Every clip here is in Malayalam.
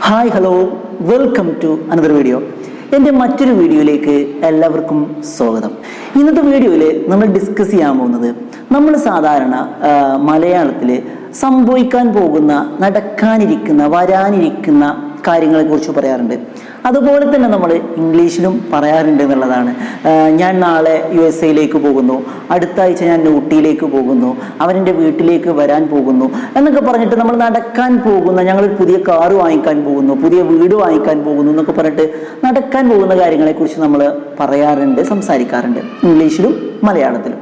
Hi hello welcome to another video. എൻ്റെ മറ്റൊരു വീഡിയോയിലേക്ക് എല്ലാവർക്കും സ്വാഗതം. ഇന്നത്തെ വീഡിയോയിൽ നമ്മൾ ഡിസ്കസ് ചെയ്യാൻ പോകുന്നത് നമ്മൾ സാധാരണ മലയാളത്തിൽ സംഭവിക്കാൻ പോകുന്ന, നടക്കാനിരിക്കുന്ന, വരാനിരിക്കുന്ന കാര്യങ്ങളെക്കുറിച്ച് പറയാറുണ്ട്. അതുപോലെ തന്നെ നമ്മൾ ഇംഗ്ലീഷിലും പറയാറുണ്ട് എന്നുള്ളതാണ്. ഞാൻ നാളെ USA പോകുന്നു, അടുത്ത ആഴ്ച ഞാൻ ഊട്ടിയിലേക്ക് പോകുന്നു, അവരെൻ്റെ വീട്ടിലേക്ക് വരാൻ പോകുന്നു എന്നൊക്കെ പറഞ്ഞിട്ട് നമ്മൾ നടക്കാൻ പോകുന്ന, ഞങ്ങളൊരു പുതിയ കാറ് വാങ്ങിക്കാൻ പോകുന്നു, പുതിയ വീട് വാങ്ങിക്കാൻ പോകുന്നു എന്നൊക്കെ പറഞ്ഞിട്ട് നടക്കാൻ പോകുന്ന കാര്യങ്ങളെക്കുറിച്ച് നമ്മൾ പറയാറുണ്ട്, സംസാരിക്കാറുണ്ട്, ഇംഗ്ലീഷിലും മലയാളത്തിലും.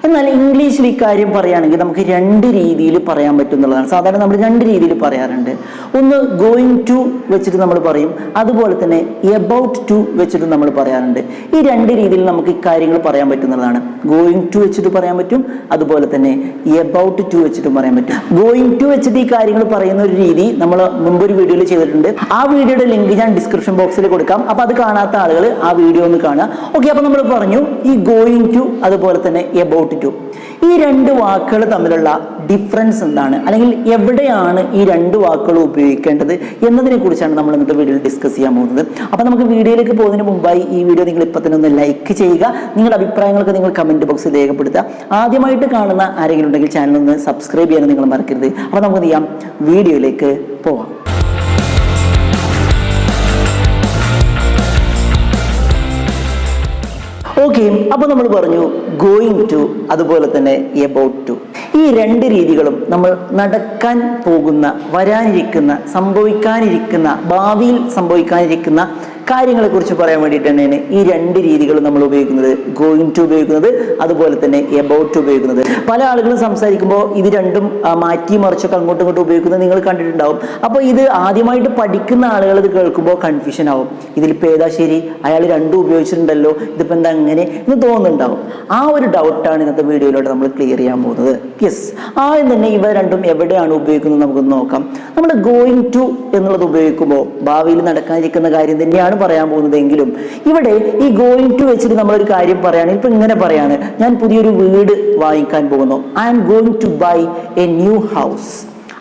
എന്നാൽ ഇംഗ്ലീഷിൽ ഈ കാര്യം പറയുകയാണെങ്കിൽ നമുക്ക് രണ്ട് രീതിയിൽ പറയാൻ പറ്റും എന്നുള്ളതാണ്. സാധാരണ നമ്മൾ രണ്ട് രീതിയിൽ പറയാറുണ്ട്. ഒന്ന് ഗോയിങ് ടു വെച്ചിട്ട് നമ്മൾ പറയും, അതുപോലെ തന്നെ എബൌട്ട് ടു വെച്ചിട്ട് നമ്മൾ പറയാറുണ്ട്. ഈ രണ്ട് രീതിയിൽ നമുക്ക് ഈ കാര്യങ്ങൾ പറയാൻ പറ്റുന്നതാണ്. ഗോയിങ് ടു വെച്ചിട്ട് പറയാൻ പറ്റും, അതുപോലെ തന്നെ എബൌട്ട് ടു വെച്ചിട്ടും പറയാൻ പറ്റും. ഗോയിങ് ടു വെച്ചിട്ട് ഈ കാര്യങ്ങൾ പറയുന്ന ഒരു രീതി നമ്മൾ മുമ്പൊരു വീഡിയോയിൽ ചെയ്തിട്ടുണ്ട്. ആ വീഡിയോയുടെ ലിങ്ക് ഞാൻ ഡിസ്ക്രിപ്ഷൻ ബോക്സിൽ കൊടുക്കാം. അപ്പോൾ അത് കാണാത്ത ആളുകൾ ആ വീഡിയോ ഒന്ന് കാണുക. ഓക്കെ, അപ്പോൾ നമ്മൾ പറഞ്ഞു ഈ ഗോയിങ് ടു അതുപോലെ തന്നെ എബൌട്ട് ടു, ഈ രണ്ട് വാക്കുകൾ തമ്മിലുള്ള ഡിഫറൻസ് എന്താണ്, അല്ലെങ്കിൽ എവിടെയാണ് ഈ രണ്ട് വാക്കുകൾ ഉപയോഗിക്കേണ്ടത് എന്നതിനെ കുറിച്ചാണ് നമ്മൾ ഇന്നത്തെ വീഡിയോയിൽ ഡിസ്കസ് ചെയ്യാൻ പോകുന്നത്. അപ്പോൾ നമുക്ക് വീഡിയോയിലേക്ക് പോകുന്നതിന് മുമ്പായി ഈ വീഡിയോ നിങ്ങൾ ഇപ്പം തന്നെ ഒന്ന് ലൈക്ക് ചെയ്യുക. നിങ്ങളുടെ അഭിപ്രായങ്ങളൊക്കെ നിങ്ങൾ കമൻറ്റ് ബോക്സിൽ രേഖപ്പെടുത്തുക. ആദ്യമായിട്ട് കാണുന്ന ആരെങ്കിലും ഉണ്ടെങ്കിൽ ചാനൽ ഒന്ന് സബ്സ്ക്രൈബ് ചെയ്യാൻ നിങ്ങൾ മറക്കരുത്. അപ്പോൾ നമുക്ക് ചെയ്യാം, വീഡിയോയിലേക്ക് പോവാം. ഓക്കെ, അപ്പോൾ നമ്മൾ പറഞ്ഞു ഗോയിങ് ടു അതുപോലെ തന്നെ എബൌട്ട് ടു. ഈ രണ്ട് രീതികളും നമ്മൾ നടക്കാൻ പോകുന്ന, വരാനിരിക്കുന്ന, സംഭവിക്കാനിരിക്കുന്ന, ഭാവിയിൽ സംഭവിക്കാനിരിക്കുന്ന കാര്യങ്ങളെക്കുറിച്ച് പറയാൻ വേണ്ടിയിട്ട് തന്നെയാണ് ഈ രണ്ട് രീതികളും നമ്മൾ ഉപയോഗിക്കുന്നത്. ഗോയിങ് ടു ഉപയോഗിക്കുന്നത്, അതുപോലെ തന്നെ എബൌട്ട് ടു ഉപയോഗിക്കുന്നത്. പല ആളുകളും സംസാരിക്കുമ്പോൾ ഇത് രണ്ടും മാറ്റി മറിച്ചൊക്കെ അങ്ങോട്ടും ഇങ്ങോട്ടും ഉപയോഗിക്കുന്നത് നിങ്ങൾ കണ്ടിട്ടുണ്ടാവും. അപ്പോൾ ഇത് ആദ്യമായിട്ട് പഠിക്കുന്ന ആളുകൾ ഇത് കേൾക്കുമ്പോൾ കൺഫ്യൂഷൻ ആവും. ഇതിലിപ്പോൾ ഏതാ ശരി, അയാൾ രണ്ടും ഉപയോഗിച്ചിട്ടുണ്ടല്ലോ, ഇതിപ്പോൾ എന്താ അങ്ങനെ എന്ന് തോന്നുന്നുണ്ടാവും. ആ ഒരു ഡൗട്ടാണ് ഇന്നത്തെ വീഡിയോയിലൂടെ നമ്മൾ ക്ലിയർ ചെയ്യാൻ പോകുന്നത്. യെസ്, ആദ്യം തന്നെ ഇവ രണ്ടും എവിടെയാണ് ഉപയോഗിക്കുന്നത് നമുക്കൊന്ന് നോക്കാം. നമ്മൾ ഗോയിങ് ടു എന്നുള്ളത് ഉപയോഗിക്കുമ്പോൾ ഭാവിയിൽ നടക്കാനിരിക്കുന്ന കാര്യം തന്നെയാണ് പറയാൻ പോകുന്നതെങ്കിലും ഇവിടെ ഈ ഗോയിങ് ടു വെച്ചിട്ട് നമ്മളൊരു കാര്യം പറയുകയാണ്. ഇപ്പൊ ഇങ്ങനെ പറയാണ്, ഞാൻ പുതിയൊരു വീട് വാങ്ങിക്കാൻ പോകുന്നു. I am going to buy a new house.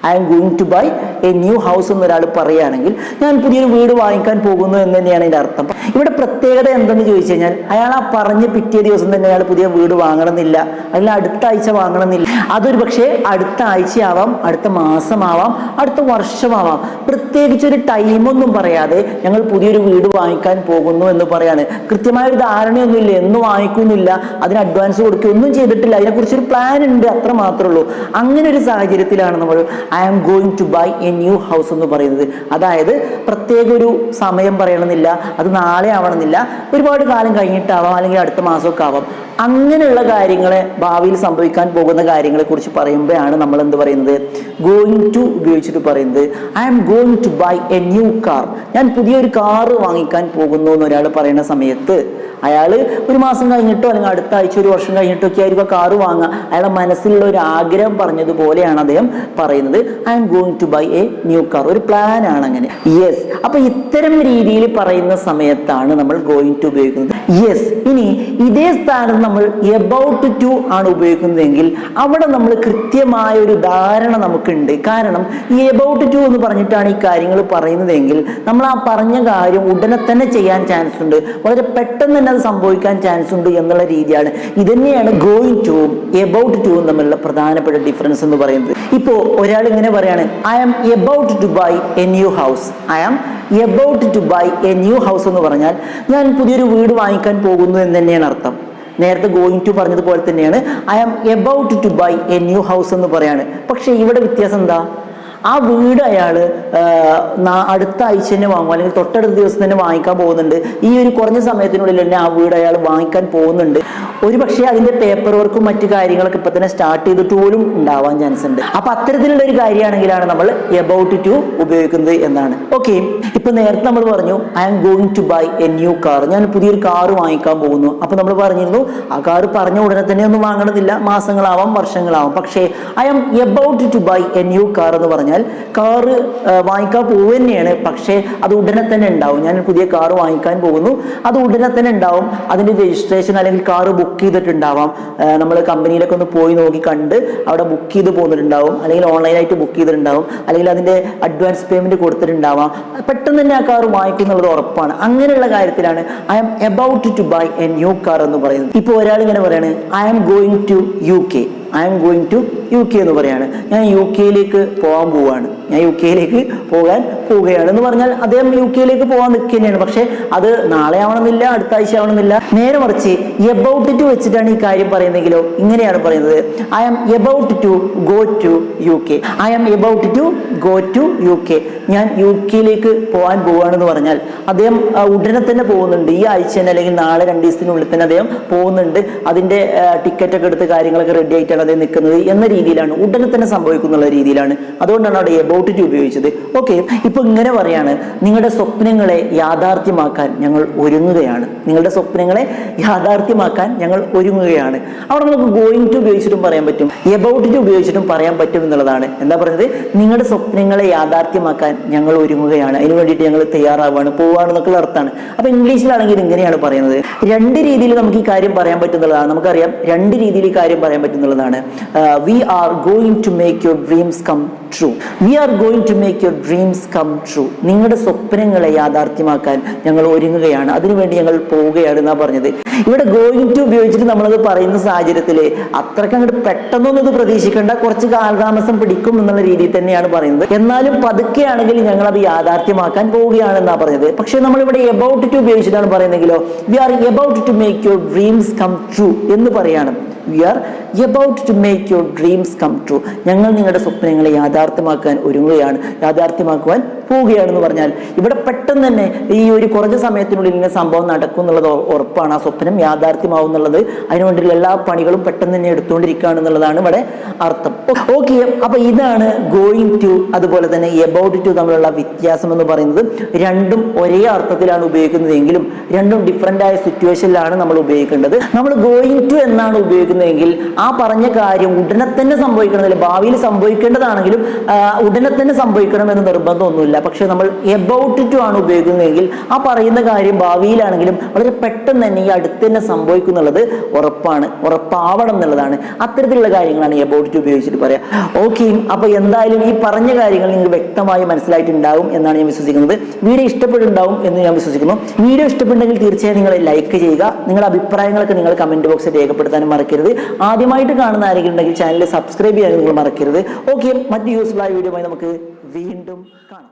I am going to buy a new house എന്നൊരാൾ പറയുകയാണെങ്കിൽ ഞാൻ പുതിയൊരു വീട് വാങ്ങിക്കാൻ പോകുന്നു എന്ന് തന്നെയാണ് ഇതിൻ്റെ അർത്ഥം. ഇവിടെ പ്രത്യേകത എന്തെന്ന് ചോദിച്ചു കഴിഞ്ഞാൽ, അയാൾ ആ പറഞ്ഞ് പിറ്റേ ദിവസം തന്നെ അയാൾ പുതിയ വീട് വാങ്ങണമെന്നില്ല, അല്ലെങ്കിൽ അടുത്ത ആഴ്ച വാങ്ങണമെന്നില്ല. അതൊരു പക്ഷേ അടുത്ത ആഴ്ചയാവാം, അടുത്ത മാസമാവാം, അടുത്ത വർഷമാവാം. പ്രത്യേകിച്ച് ഒരു ടൈമൊന്നും പറയാതെ ഞങ്ങൾ പുതിയൊരു വീട് വാങ്ങിക്കാൻ പോകുന്നു എന്ന് പറയാണ്. കൃത്യമായൊരു ധാരണയൊന്നുമില്ല, എന്ന് വാങ്ങിക്കുന്നില്ല, അതിന് അഡ്വാൻസ് കൊടുക്കുകയൊന്നും ചെയ്തിട്ടില്ല, അതിനെക്കുറിച്ചൊരു പ്ലാൻ ഉണ്ട്, അത്ര മാത്രമേ ഉള്ളൂ. അങ്ങനെ ഒരു സാഹചര്യത്തിലാണ് നമ്മൾ I am going to buy a new house എന്ന് പറയുന്നത്. അതായത് പ്രത്യേക ഒരു സമയം പറയണമെന്നില്ല, അത് നാളെ ആവണമെന്നില്ല, ഒരുപാട് കാലം കഴിഞ്ഞിട്ടാവാം, അല്ലെങ്കിൽ അടുത്ത മാസമൊക്കെ ആവാം. അങ്ങനെയുള്ള കാര്യങ്ങളെ, ഭാവിയിൽ സംഭവിക്കാൻ പോകുന്ന കാര്യങ്ങളെ കുറിച്ച് പറയുമ്പോഴാണ് നമ്മൾ എന്ത് പറയുന്നത്, ഗോയിങ് ടു ഉപയോഗിച്ചിട്ട് പറയുന്നത്. I am going to buy a new car. ഞാൻ പുതിയൊരു കാറ് വാങ്ങിക്കാൻ പോകുന്നു എന്ന് ഒരാൾ പറയുന്ന സമയത്ത് അയാൾ ഒരു മാസം കഴിഞ്ഞിട്ടോ അല്ലെങ്കിൽ അടുത്ത ആഴ്ച, ഒരു വർഷം കഴിഞ്ഞിട്ടോ ഒക്കെ ആയിരിക്കും കാറ് വാങ്ങുക. അയാളുടെ മനസ്സിലുള്ള ഒരു ആഗ്രഹം പറഞ്ഞതുപോലെയാണ് അദ്ദേഹം പറയുന്നത് I am going to buy a new car. ഒരു പ്ലാൻ ആണ് അങ്ങനെ. യെസ്, അപ്പൊ ഇത്തരം രീതിയിൽ പറയുന്ന സമയത്താണ് നമ്മൾ ഗോയിങ് ടു ഉപയോഗിക്കുന്നത്. യെസ്, ഇനി ഇതേ സ്ഥാനത്ത് നമ്മൾ എബൌട്ട് ടു ആണ് ഉപയോഗിക്കുന്നതെങ്കിൽ അവിടെ നമ്മൾ കൃത്യമായ ഒരു ധാരണ നമുക്കുണ്ട്. കാരണം ഈ എബൌട്ട് ടു എന്ന് പറഞ്ഞിട്ടാണ് ഈ കാര്യങ്ങൾ പറയുന്നതെങ്കിൽ നമ്മൾ ആ പറഞ്ഞ കാര്യം ഉടനെ തന്നെ ചെയ്യാൻ ചാൻസ് ഉണ്ട്, വളരെ പെട്ടെന്ന് തന്നെ അത് സംഭവിക്കാൻ ചാൻസ് ഉണ്ട് എന്നുള്ള രീതിയാണ്. ഇതന്നെയാണ് ഗോയിങ് ടുവും എബൌട്ട് ടുവും തമ്മിലുള്ള പ്രധാനപ്പെട്ട ഡിഫറൻസ് എന്ന് പറയുന്നത്. ഇപ്പോ ഒരാൾ ഇങ്ങനെ പറയാണ്, I am about to buy a new house. I am about to buy a new house എന്ന് പറഞ്ഞാൽ ഞാൻ പുതിയൊരു വീട് വാങ്ങിക്കാൻ പോകുന്നു എന്ന് തന്നെയാണ് അർത്ഥം. നേരത്തെ ഗോയിങ് ടു പറഞ്ഞതുപോലെ തന്നെയാണ് I am about to buy a new house എന്ന് പറയാണ്. പക്ഷെ ഇവിടെ വ്യത്യാസം എന്താ, ആ വീട് അയാൾ അടുത്ത ആഴ്ച തന്നെ വാങ്ങും, അല്ലെങ്കിൽ തൊട്ടടുത്ത ദിവസം തന്നെ വാങ്ങിക്കാൻ പോകുന്നുണ്ട്. ഈ ഒരു കുറഞ്ഞ സമയത്തിനുള്ളിൽ തന്നെ ആ വീട് അയാൾ വാങ്ങിക്കാൻ പോകുന്നുണ്ട്. ഒരു പക്ഷേ അതിന്റെ പേപ്പർ വർക്കും മറ്റു കാര്യങ്ങളൊക്കെ ഇപ്പൊ തന്നെ സ്റ്റാർട്ട് ചെയ്തിട്ട് പോലും ഉണ്ടാവാൻ ചാൻസ് ഉണ്ട്. അപ്പൊ അത്തരത്തിലുള്ള ഒരു കാര്യമാണെങ്കിലാണ് നമ്മൾ എബൌട്ട് ടു ഉപയോഗിക്കുന്നത് എന്നാണ്. ഓക്കെ, ഇപ്പൊ നേരത്തെ നമ്മൾ പറഞ്ഞു I am going to buy a new car. ഞാൻ പുതിയൊരു കാർ വാങ്ങിക്കാൻ പോകുന്നു. അപ്പൊ നമ്മൾ പറഞ്ഞിരുന്നു ആ കാർ പറഞ്ഞ ഉടനെ തന്നെ ഒന്നും വാങ്ങണമെന്നില്ല, മാസങ്ങളാവാം, വർഷങ്ങളാവാം. പക്ഷേ I am about to buy a new car എന്ന് പറഞ്ഞാൽ പറഞ്ഞാൽ കാറ് വാങ്ങിക്കാൻ പോകുക തന്നെയാണ്, പക്ഷേ അത് ഉടനെ തന്നെ ഉണ്ടാവും. ഞാൻ പുതിയ കാറ് വാങ്ങിക്കാൻ പോകുന്നു, അത് ഉടനെ തന്നെ ഉണ്ടാവും. അതിൻ്റെ രജിസ്ട്രേഷൻ അല്ലെങ്കിൽ കാറ് ബുക്ക് ചെയ്തിട്ടുണ്ടാവാം, നമ്മൾ കമ്പനിയിലൊക്കെ ഒന്ന് പോയി നോക്കി കണ്ട് അവിടെ ബുക്ക് ചെയ്ത് പോന്നിട്ടുണ്ടാവും, അല്ലെങ്കിൽ ഓൺലൈനായിട്ട് ബുക്ക് ചെയ്തിട്ടുണ്ടാവും, അല്ലെങ്കിൽ അതിൻ്റെ അഡ്വാൻസ് പേയ്മെന്റ് കൊടുത്തിട്ടുണ്ടാവാം. പെട്ടെന്ന് തന്നെ ആ കാർ വാങ്ങിക്കുന്നുള്ളത് ഉറപ്പാണ്. അങ്ങനെയുള്ള കാര്യത്തിലാണ് I am about to buy a new car എന്ന് പറയുന്നത്. ഇപ്പോൾ ഒരാൾ ഇങ്ങനെ പറയാണ്, I am going to UK, I am going to UK എന്ന് പറയാണ്. ഞാൻ UK പോകാൻ പോവുകയാണ്, ഞാൻ UK പോകാൻ പോവുകയാണ് എന്ന് പറഞ്ഞാൽ അദ്ദേഹം UK പോകാൻ നിൽക്കുന്നതാണ്. പക്ഷെ അത് നാളെ ആവണമെന്നില്ല, അടുത്ത ആഴ്ച ആവണമെന്നില്ല. നേരെ മറിച്ച് എബൌട്ട് ടു വെച്ചിട്ടാണ് ഈ കാര്യം പറയുന്നതെങ്കിലോ ഇങ്ങനെയാണ് പറയുന്നത്, I am about to go to UK, I am about to go to UK, ഞാൻ UK പോകാൻ പോവുകയാണെന്ന് പറഞ്ഞാൽ അദ്ദേഹം ഉടനെ തന്നെ പോകുന്നുണ്ട്. ഈ ആഴ്ച തന്നെ അല്ലെങ്കിൽ നാളെ 2 ദിവസത്തിനുള്ളിൽ തന്നെ അദ്ദേഹം പോകുന്നുണ്ട്. അതിന്റെ ടിക്കറ്റ് ഒക്കെ എടുത്ത് കാര്യങ്ങളൊക്കെ റെഡി ആയിട്ടാണ് അദ്ദേഹം നിൽക്കുന്നത് എന്ന രീതിയിലാണ്, ഉടനെ തന്നെ സംഭവിക്കുന്ന രീതിയിലാണ്. അതുകൊണ്ടാണ് അവിടെ എബൌട്ട് ടു ഉപയോഗിച്ചത്. ഓക്കെ, ഇപ്പൊ ഇങ്ങനെ പറയാണ്, നിങ്ങളുടെ സ്വപ്നങ്ങളെ യാഥാർത്ഥ്യമാക്കാൻ ഞങ്ങൾ ഒരുങ്ങുകയാണ്, നിങ്ങളുടെ സ്വപ്നങ്ങളെ യാഥാർത്ഥ്യമാക്കാൻ ഞങ്ങൾ ഒരുങ്ങുകയാണ്. അവിടെ നമുക്ക് ഗോയിങ് ടു ഉപയോഗിച്ചിട്ടും പറയാൻ പറ്റും, എബൌട്ട് ടു ഉപയോഗിച്ചിട്ടും പറയാൻ പറ്റും എന്നുള്ളതാണ്. എന്താ പറയുന്നത്, നിങ്ങളുടെ സ്വപ്നങ്ങളെ യാഥാർത്ഥ്യമാക്കാൻ ഞങ്ങൾ ഒരുങ്ങുകയാണ്, അതിനു വേണ്ടിയിട്ട് ഞങ്ങൾ തയ്യാറാവുകയാണ്, പോവുകയാണെന്നൊക്കെയുള്ള അർത്ഥമാണ്. അപ്പൊ ഇംഗ്ലീഷിലാണെങ്കിൽ ഇങ്ങനെയാണ് പറയുന്നത്. 2 രീതിയിൽ നമുക്ക് ഈ കാര്യം പറയാൻ പറ്റുന്നതാണ്. നമുക്കറിയാം 2 രീതിയിൽ ഈ കാര്യം പറയാൻ പറ്റുന്നതാണ്. We are going to make your dreams come true, we are going to make your dreams come true, നിങ്ങളുടെ സ്വപ്നങ്ങളെ യാഥാർത്ഥ്യമാക്കാൻ ഞങ്ങൾ ഒരുങ്ങുകയാണ്, അതിനുവേണ്ടി ഞങ്ങൾ പോവുകയാണ് എന്നാ പറഞ്ഞത്. ഇവിടെ ഗോയിങ് ടു ഉപയോഗിച്ചിട്ട് നമ്മളത് പറയുന്ന സാഹചര്യത്തിൽ അത്രയ്ക്ക് അങ്ങോട്ട് പെട്ടെന്നൊന്നും ഇത് പ്രതീക്ഷിക്കേണ്ട, കുറച്ച് കാലതാമസം പിടിക്കും എന്നുള്ള രീതിയിൽ തന്നെയാണ് പറയുന്നത്. എന്നാലും പതുക്കെയാണെങ്കിൽ ഞങ്ങൾ അത് യാഥാർത്ഥ്യമാക്കാൻ പോവുകയാണെന്നാ പറഞ്ഞത്. പക്ഷെ നമ്മളിവിടെ എബൌട്ട് ടു ഉപയോഗിച്ചിട്ടാണ് പറയുന്നെങ്കിലോ, we are about to make your dreams come true എന്ന് പറയാണ്. We are about to make your dreams come true, ഞങ്ങൾ നിങ്ങളുടെ സ്വപ്നങ്ങളെ യാഥാർത്ഥ്യമാക്കാൻ ഒരുങ്ങുകയാണ്, യാഥാർത്ഥ്യമാക്കുവാൻ പോവുകയാണെന്ന് പറഞ്ഞാൽ ഇവിടെ പെട്ടെന്ന് തന്നെ ഈ ഒരു കുറഞ്ഞ സമയത്തിനുള്ളിൽ ഇങ്ങനെ സംഭവം നടക്കും എന്നുള്ളത് ഉറപ്പാണ്. ആ സ്വപ്നം യാഥാർത്ഥ്യമാവും എന്നുള്ളത്, അതിനുവേണ്ടിയുള്ള എല്ലാ പണികളും പെട്ടെന്ന് തന്നെ എടുത്തുകൊണ്ടിരിക്കുകയാണെന്നുള്ളതാണ് ഇവിടെ അർത്ഥം. ഓക്കെ, അപ്പൊ ഇതാണ് ഗോയിങ് ടു അതുപോലെ തന്നെ എബൌട്ട് ടു തമ്മിലുള്ള വ്യത്യാസം എന്ന് പറയുന്നത്. രണ്ടും ഒരേ അർത്ഥത്തിലാണ് ഉപയോഗിക്കുന്നതെങ്കിലും രണ്ടും ഡിഫറെന്റ് ആയ സിറ്റുവേഷനിലാണ് നമ്മൾ ഉപയോഗിക്കേണ്ടത്. നമ്മൾ ഗോയിങ് ടു എന്നാണ് ഉപയോഗിക്കുന്നതെങ്കിൽ ആ പറഞ്ഞ കാര്യം ഉടനെ തന്നെ സംഭവിക്കണമെന്നില്ല, ഭാവിയിൽ സംഭവിക്കേണ്ടതാണെങ്കിലും ഉടനെ തന്നെ സംഭവിക്കണമെന്ന് നിർബന്ധമൊന്നുമില്ല. പക്ഷെ നമ്മൾ എബൌട്ട് ടു ആണ് ഉപയോഗിക്കുന്നതെങ്കിൽ ആ പറയുന്ന കാര്യം ഭാവിയിലാണെങ്കിലും വളരെ പെട്ടെന്ന് തന്നെ ഈ അടുത്ത് തന്നെ സംഭവിക്കുന്നുള്ളത് ഉറപ്പാവണം എന്നുള്ളതാണ്. അത്തരത്തിലുള്ള കാര്യങ്ങളാണ് എബൌട്ട് ടു ഉപയോഗിച്ചിട്ട് പറയാം. ഓക്കെ, അപ്പൊ എന്തായാലും ഈ പറഞ്ഞ കാര്യങ്ങൾ നിങ്ങൾ വ്യക്തമായി മനസ്സിലായിട്ടുണ്ടാവും എന്നാണ് ഞാൻ വിശ്വസിക്കുന്നത്. വീഡിയോ ഇഷ്ടപ്പെട്ടുണ്ടാവും എന്ന് ഞാൻ വിശ്വസിക്കുന്നു. വീഡിയോ ഇഷ്ടപ്പെട്ടെങ്കിൽ തീർച്ചയായും നിങ്ങൾ ലൈക്ക് ചെയ്യുക, നിങ്ങളുടെ അഭിപ്രായങ്ങളൊക്കെ നിങ്ങൾ കമന്റ് ബോക്സിൽ രേഖപ്പെടുത്താനും മറക്കരുത്. ആദ്യമായിട്ട് കാണുന്ന ആരെങ്കിലും ഉണ്ടെങ്കിൽ ചാനൽ സബ്സ്ക്രൈബ് ചെയ്യാൻ നിങ്ങൾ മറക്കരുത്. ഓക്കെ, മറ്റ് യൂസ്ഫുൾ ആയ വീഡിയോയുമായി നമുക്ക് വീണ്ടും കാണാം.